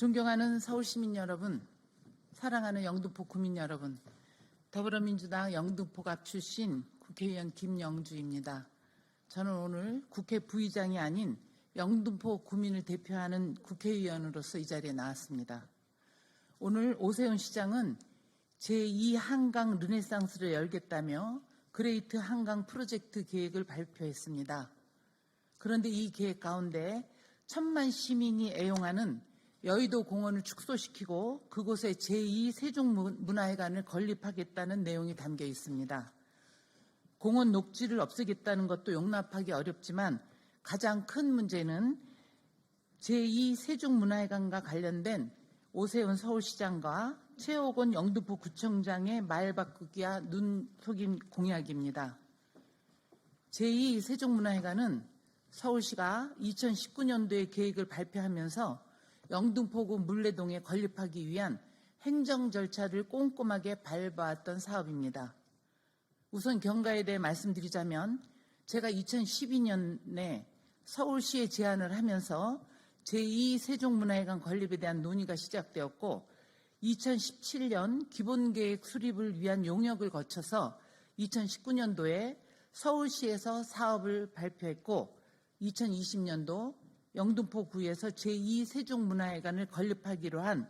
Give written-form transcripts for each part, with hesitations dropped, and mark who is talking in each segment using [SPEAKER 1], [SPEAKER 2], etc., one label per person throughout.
[SPEAKER 1] 존경하는 서울시민 여러분, 사랑하는 영등포 구민 여러분, 더불어민주당 영등포갑 출신 국회의원 김영주입니다. 저는 오늘 국회 부의장이 아닌 영등포 구민을 대표하는 국회의원으로서 이 자리에 나왔습니다. 오늘 오세훈 시장은 제2한강 르네상스를 열겠다며 그레이트 한강 프로젝트 계획을 발표했습니다. 그런데 이 계획 가운데 1,000만 시민이 애용하는 여의도 공원을 축소시키고 그곳에 제2세종문화회관을 건립하겠다는 내용이 담겨 있습니다. 공원 녹지를 없애겠다는 것도 용납하기 어렵지만 가장 큰 문제는 제2세종문화회관과 관련된 오세훈 서울시장과 최옥원 영등포구청장의 말 바꾸기와 눈 속임 공약입니다. 제2세종문화회관은 서울시가 2019년도에 계획을 발표하면서 영등포구 물레동에 건립하기 위한 행정 절차를 꼼꼼하게 밟아왔던 사업입니다. 우선 경과에 대해 말씀드리자면 제가 2012년에 서울시에 제안을 하면서 제2세종문화회관 건립에 대한 논의가 시작되었고 2017년 기본계획 수립을 위한 용역을 거쳐서 2019년도에 서울시에서 사업을 발표했고 2020년도 영등포구에서 제2세종문화회관을 건립하기로 한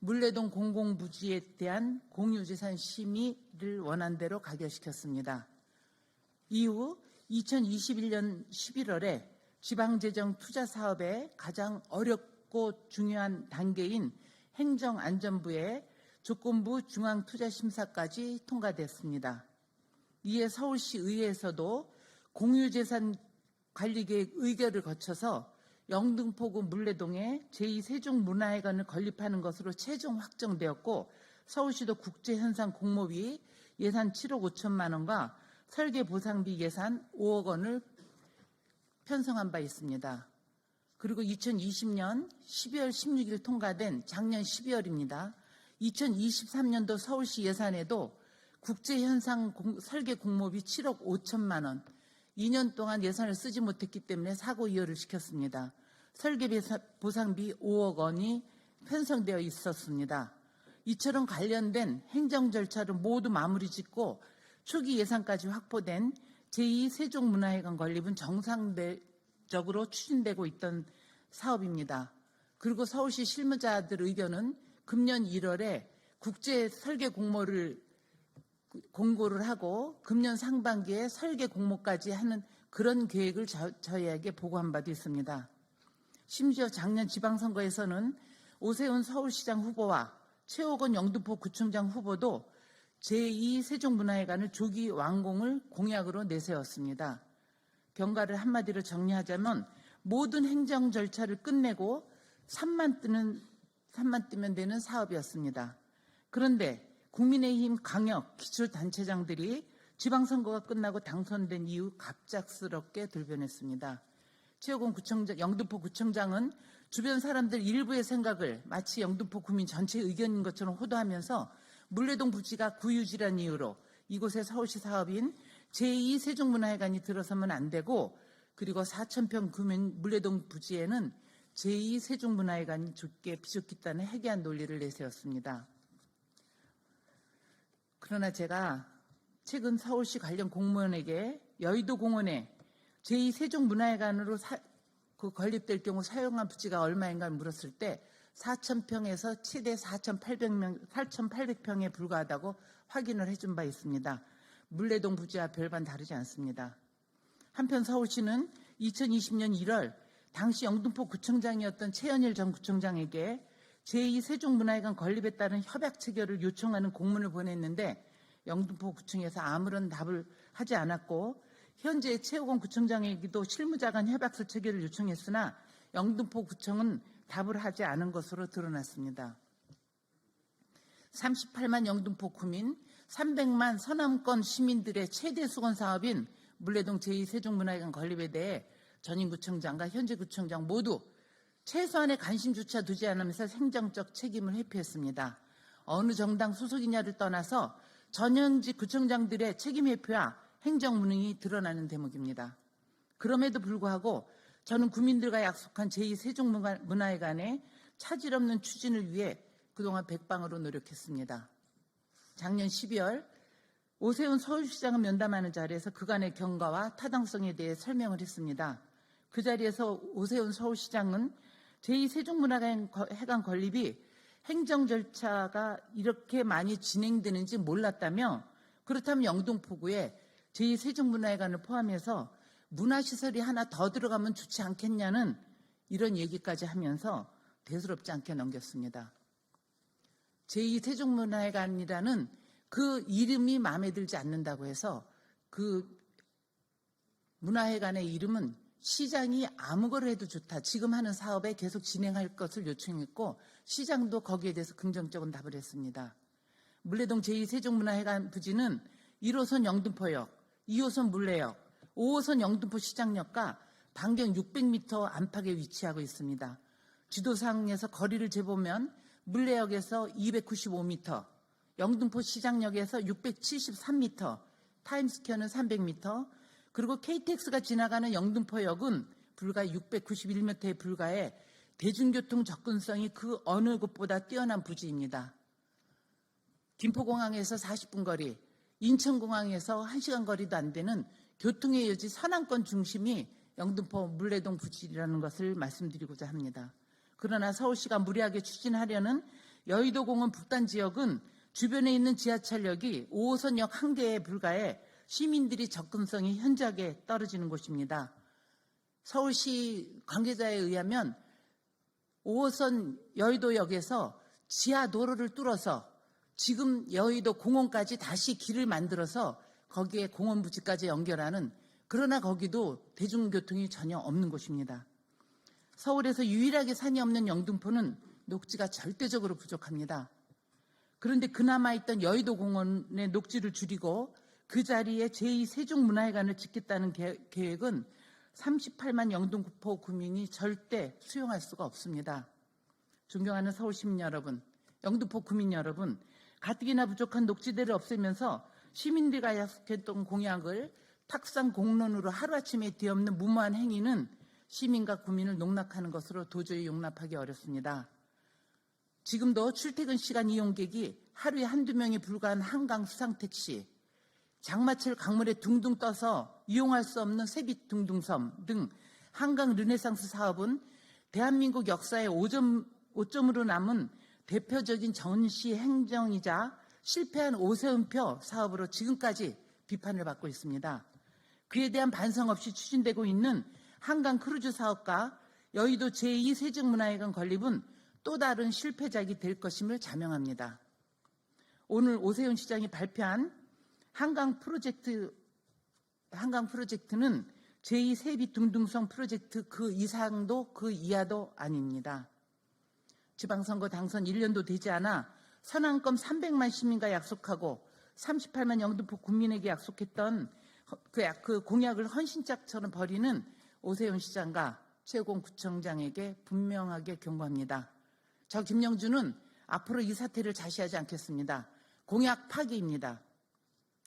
[SPEAKER 1] 물레동 공공부지에 대한 공유재산 심의를 원한 대로 가결시켰습니다. 이후 2021년 11월에 지방재정투자사업의 가장 어렵고 중요한 단계인 행정안전부의 조건부 중앙투자심사까지 통과됐습니다. 이에 서울시 의회에서도 공유재산 관리계획 의결을 거쳐서 영등포구 물레동에 제2세종문화회관을 건립하는 것으로 최종 확정되었고 서울시도 국제현상 공모비 예산 7억 5천만 원과 설계보상비 예산 5억 원을 편성한 바 있습니다. 그리고 2020년 12월 16일 통과된 작년 12월입니다. 2023년도 서울시 예산에도 국제현상 설계 공모비 7억 5천만 원, 2년 동안 예산을 쓰지 못했기 때문에 사고 이어를 시켰습니다. 설계보상비 5억 원이 편성되어 있었습니다. 이처럼 관련된 행정 절차를 모두 마무리 짓고 초기 예산까지 확보된 제2세종문화회관 건립은 정상적으로 추진되고 있던 사업입니다. 그리고 서울시 실무자들 의견은 금년 1월에 국제 설계 공고를 하고 금년 상반기에 설계 공모까지 하는 그런 계획을 저희에게 보고한 바도 있습니다. 심지어 작년 지방선거에서는 오세훈 서울시장 후보와 최옥원 영등포구청장 후보도 제2세종문화회관을 조기 완공을 공약으로 내세웠습니다. 경과를 한마디로 정리하자면 모든 행정 절차를 끝내고 산만 뜨면 되는 사업이었습니다. 그런데 국민의힘 광역 기초단체장들이 지방선거가 끝나고 당선된 이후 갑작스럽게 돌변했습니다. 최옥원 영등포구청장은 주변 사람들 일부의 생각을 마치 영등포 구민 전체의 의견인 것처럼 호도하면서 물레동 부지가 구유지란 이유로 이곳에 서울시 사업인 제2세종문화회관이 들어서면 안 되고 그리고 4,000평 구민 물레동 부지에는 제2세종문화회관이 비좁겠다는 해괴한 논리를 내세웠습니다. 그러나 제가 최근 서울시 관련 공무원에게 여의도 공원에 제2세종문화회관으로 건립될 경우 사용한 부지가 얼마인가 물었을 때 4,000평에서 최대 4,800평에 불과하다고 확인을 해준 바 있습니다. 물레동 부지와 별반 다르지 않습니다. 한편 서울시는 2020년 1월 당시 영등포구청장이었던 최현일 전 구청장에게 제2세종문화회관 건립에 따른 협약 체결을 요청하는 공문을 보냈는데 영등포구청에서 아무런 답을 하지 않았고 현재 최옥원 구청장에게도 실무자 간 협약서 체결을 요청했으나 영등포구청은 답을 하지 않은 것으로 드러났습니다. 38만 영등포 구민, 300만 서남권 시민들의 최대 수건 사업인 물레동 제2세종문화회관 건립에 대해 전임 구청장과 현재 구청장 모두 최소한의 관심조차 두지 않으면서 행정적 책임을 회피했습니다. 어느 정당 소속이냐를 떠나서 전현직 구청장들의 책임 회피와 행정무능이 드러나는 대목입니다. 그럼에도 불구하고 저는 국민들과 약속한 제2세종문화회관에 차질 없는 추진을 위해 그동안 백방으로 노력했습니다. 작년 12월 오세훈 서울시장을 면담하는 자리에서 그간의 경과와 타당성에 대해 설명을 했습니다. 그 자리에서 오세훈 서울시장은 제2세종문화회관 건립이 행정 절차가 이렇게 많이 진행되는지 몰랐다며, 그렇다면 영등포구에 제2세종문화회관을 포함해서 문화시설이 하나 더 들어가면 좋지 않겠냐는 이런 얘기까지 하면서 대수롭지 않게 넘겼습니다. 제2세종문화회관이라는 그 이름이 마음에 들지 않는다고 해서 그 문화회관의 이름은 시장이 아무 거를 해도 좋다, 지금 하는 사업에 계속 진행할 것을 요청했고, 시장도 거기에 대해서 긍정적인 답을 했습니다. 물레동 제2세종문화회관 부지는 1호선 영등포역, 2호선 물레역, 5호선 영등포 시장역과 반경 600m 안팎에 위치하고 있습니다. 지도상에서 거리를 재보면 물레역에서 295m, 영등포 시장역에서 673m, 타임스퀘어는 300m, 그리고 KTX가 지나가는 영등포역은 불과 691m에 불과해 대중교통 접근성이 그 어느 곳보다 뛰어난 부지입니다. 김포공항에서 40분 거리, 인천공항에서 1시간 거리도 안 되는 교통의 여지 서남권 중심이 영등포 물레동 부지라는 것을 말씀드리고자 합니다. 그러나 서울시가 무리하게 추진하려는 여의도공원 북단 지역은 주변에 있는 지하철역이 5호선역 1개에 불과해 시민들이 접근성이 현저하게 떨어지는 곳입니다. 서울시 관계자에 의하면 5호선 여의도역에서 지하 도로를 뚫어서 지금 여의도 공원까지 다시 길을 만들어서 거기에 공원 부지까지 연결하는, 그러나 거기도 대중교통이 전혀 없는 곳입니다. 서울에서 유일하게 산이 없는 영등포는 녹지가 절대적으로 부족합니다. 그런데 그나마 있던 여의도 공원의 녹지를 줄이고 그 자리에 제2세종문화회관을 짓겠다는 계획은 38만 영등포 구민이 절대 수용할 수가 없습니다. 존경하는 서울시민 여러분, 영등포 구민 여러분, 가뜩이나 부족한 녹지대를 없애면서 시민들과 약속했던 공약을 탁상 공론으로 하루아침에 뒤엎는 무모한 행위는 시민과 구민을 농락하는 것으로 도저히 용납하기 어렵습니다. 지금도 출퇴근 시간 이용객이 하루에 한두 명에 불과한 한강 수상택시, 장마철 강물에 둥둥 떠서 이용할 수 없는 세빛둥둥섬 등 한강 르네상스 사업은 대한민국 역사의 오점으로 남은 대표적인 전시 행정이자 실패한 오세훈표 사업으로 지금까지 비판을 받고 있습니다. 그에 대한 반성 없이 추진되고 있는 한강 크루즈 사업과 여의도 제2세종문화회관 건립은 또 다른 실패작이 될 것임을 자명합니다. 오늘 오세훈 시장이 발표한 한강 프로젝트는 제2세빛둥둥섬 프로젝트 그 이상도 그 이하도 아닙니다. 지방선거 당선 1년도 되지 않아 선안검 300만 시민과 약속하고 38만 영등포 국민에게 약속했던 그 공약을 헌신짝처럼 버리는 오세훈 시장과 최고공 구청장에게 분명하게 경고합니다. 저 김영주는 앞으로 이 사태를 자시하지 않겠습니다. 공약 파기입니다.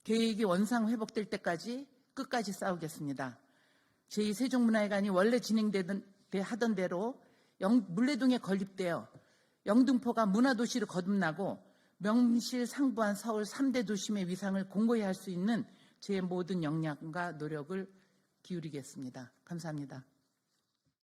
[SPEAKER 1] 계획이 원상 회복될 때까지 끝까지 싸우겠습니다. 제2세종문화회관이 원래 하던 대로 물레동에 건립되어 영등포가 문화도시로 거듭나고 명실상부한 서울 3대 도심의 위상을 공고히 할 수 있는 제 모든 역량과 노력을 기울이겠습니다. 감사합니다.